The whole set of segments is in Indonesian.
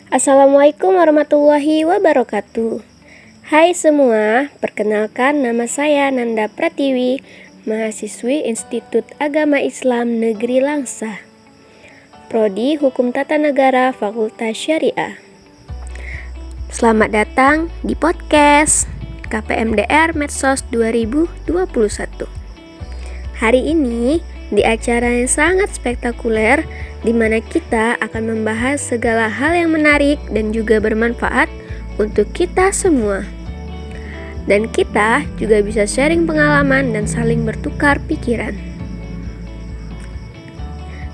Assalamualaikum warahmatullahi wabarakatuh. Hai semua, perkenalkan nama saya Nanda Pratiwi, mahasiswi Institut Agama Islam Negeri Langsa, Prodi Hukum Tata Negara Fakultas Syariah. Selamat datang di podcast KPMDR Medsos 2021. Hari ini di acara yang sangat spektakuler, di mana kita akan membahas segala hal yang menarik dan juga bermanfaat untuk kita semua. Dan kita juga bisa sharing pengalaman dan saling bertukar pikiran.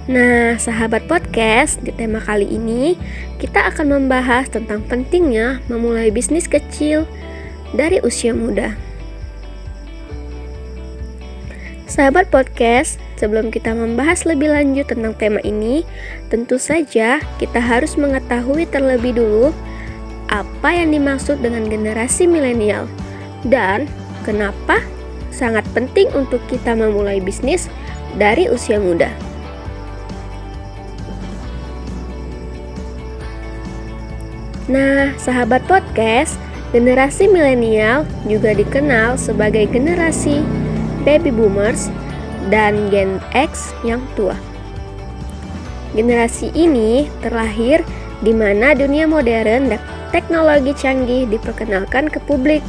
Nah, sahabat podcast, di tema kali ini kita akan membahas tentang pentingnya memulai bisnis kecil dari usia muda. Sahabat podcast, sebelum kita membahas lebih lanjut tentang tema ini, tentu saja kita harus mengetahui terlebih dulu apa yang dimaksud dengan generasi milenial dan kenapa sangat penting untuk kita memulai bisnis dari usia muda. Nah, sahabat podcast, generasi milenial juga dikenal sebagai generasi Baby Boomers dan Gen X yang tua. Generasi ini terlahir di mana dunia modern dan teknologi canggih diperkenalkan ke publik.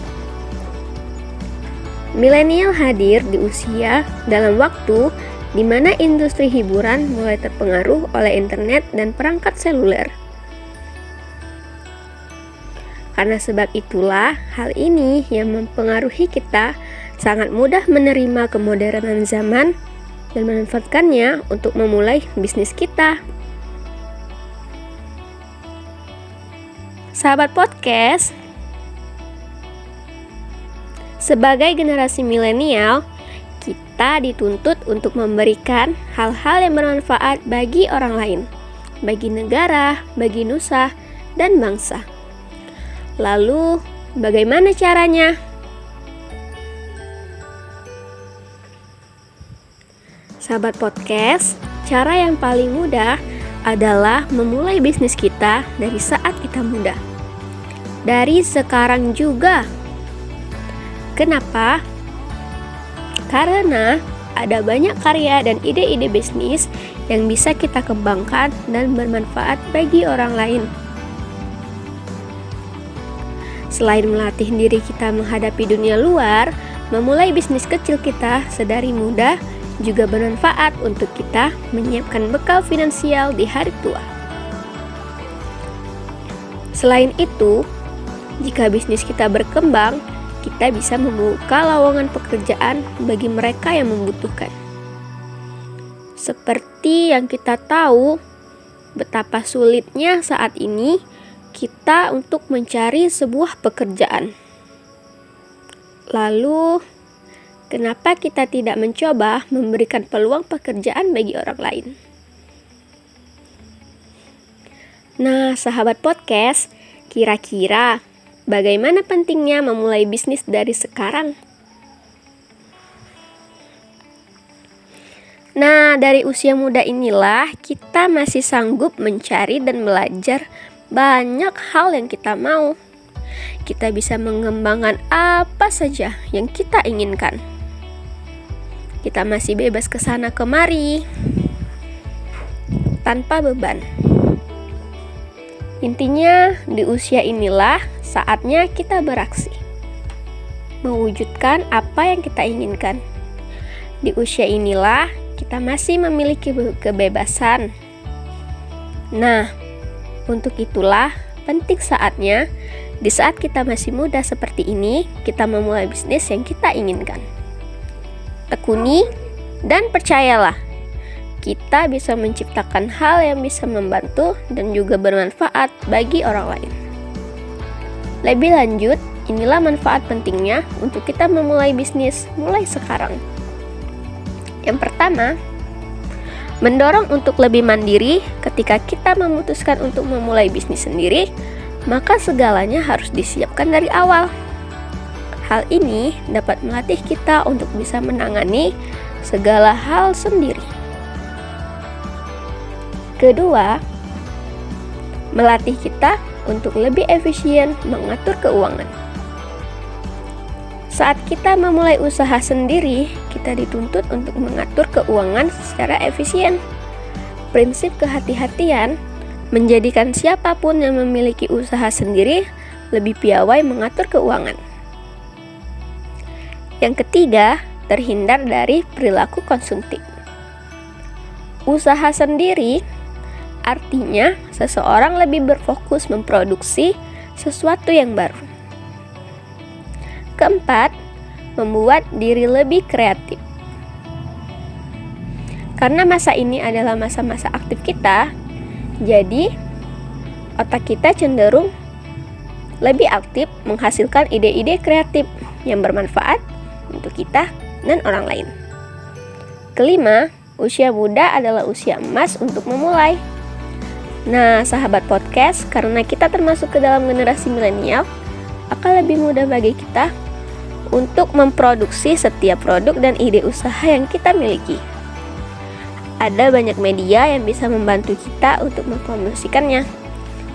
Milenial hadir di usia dalam waktu di mana industri hiburan mulai terpengaruh oleh internet dan perangkat seluler. Karena sebab itulah hal ini yang mempengaruhi kita sangat mudah menerima kemodernan zaman dan memanfaatkannya untuk memulai bisnis kita. Sahabat podcast, sebagai generasi milenial, kita dituntut untuk memberikan hal-hal yang bermanfaat bagi orang lain, bagi negara, bagi nusa, dan bangsa. Lalu, bagaimana caranya? Sahabat podcast, cara yang paling mudah adalah memulai bisnis kita dari saat kita muda. Dari sekarang juga. Kenapa? Karena ada banyak karya dan ide-ide bisnis yang bisa kita kembangkan dan bermanfaat bagi orang lain. Selain melatih diri kita menghadapi dunia luar, memulai bisnis kecil kita sedari muda juga bermanfaat untuk kita menyiapkan bekal finansial di hari tua. Selain itu, jika bisnis kita berkembang, kita bisa membuka lowongan pekerjaan bagi mereka yang membutuhkan. Seperti yang kita tahu, betapa sulitnya saat ini kita untuk mencari sebuah pekerjaan. Lalu, kenapa kita tidak mencoba memberikan peluang pekerjaan bagi orang lain? Nah, sahabat podcast, kira-kira bagaimana pentingnya memulai bisnis dari sekarang? Nah, dari usia muda inilah kita masih sanggup mencari dan belajar banyak hal yang kita mau. Kita bisa mengembangkan apa saja yang kita inginkan. Kita masih bebas ke sana kemari tanpa beban. Intinya, di usia inilah saatnya kita beraksi, mewujudkan apa yang kita inginkan. Di usia inilah kita masih memiliki kebebasan. Nah, untuk itulah penting saatnya di saat kita masih muda seperti ini, kita memulai bisnis yang kita inginkan. Tekuni dan percayalah, kita bisa menciptakan hal yang bisa membantu dan juga bermanfaat bagi orang lain. Lebih lanjut, inilah manfaat pentingnya untuk kita memulai bisnis mulai sekarang. Yang pertama, mendorong untuk lebih mandiri. Ketika kita memutuskan untuk memulai bisnis sendiri, maka segalanya harus disiapkan dari awal. Hal ini dapat melatih kita untuk bisa menangani segala hal sendiri. Kedua, melatih kita untuk lebih efisien mengatur keuangan. Saat kita memulai usaha sendiri, kita dituntut untuk mengatur keuangan secara efisien. Prinsip kehati-hatian menjadikan siapapun yang memiliki usaha sendiri lebih piawai mengatur keuangan. Yang ketiga, terhindar dari perilaku konsumtif. Usaha sendiri artinya seseorang lebih berfokus memproduksi sesuatu yang baru. Keempat, membuat diri lebih kreatif. Karena masa ini adalah masa-masa aktif kita, jadi otak kita cenderung lebih aktif menghasilkan ide-ide kreatif yang bermanfaat untuk kita dan orang lain. Kelima, usia muda adalah usia emas untuk memulai. Nah, sahabat podcast, karena kita termasuk ke dalam generasi milenial, akan lebih mudah bagi kita untuk memproduksi setiap produk dan ide usaha yang kita miliki. Ada banyak media yang bisa membantu kita untuk mempromosikannya.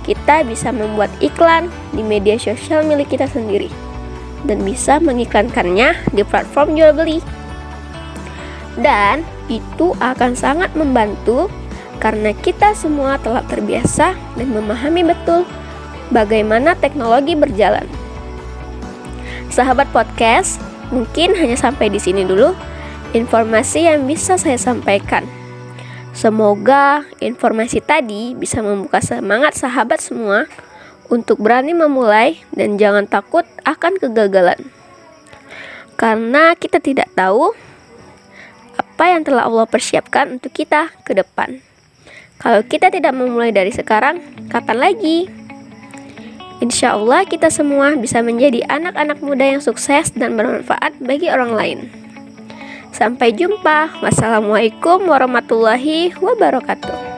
Kita bisa membuat iklan di media sosial milik kita sendiri dan bisa mengiklankannya di platform jual beli. Dan itu akan sangat membantu karena kita semua telah terbiasa dan memahami betul bagaimana teknologi berjalan. Sahabat podcast, mungkin hanya sampai di sini dulu informasi yang bisa saya sampaikan. Semoga informasi tadi bisa membuka semangat sahabat semua untuk berani memulai dan jangan takut akan kegagalan. Karena kita tidak tahu apa yang telah Allah persiapkan untuk kita ke depan. Kalau kita tidak memulai dari sekarang, kapan lagi? Insya Allah kita semua bisa menjadi anak-anak muda yang sukses dan bermanfaat bagi orang lain. Sampai jumpa. Wassalamualaikum warahmatullahi wabarakatuh.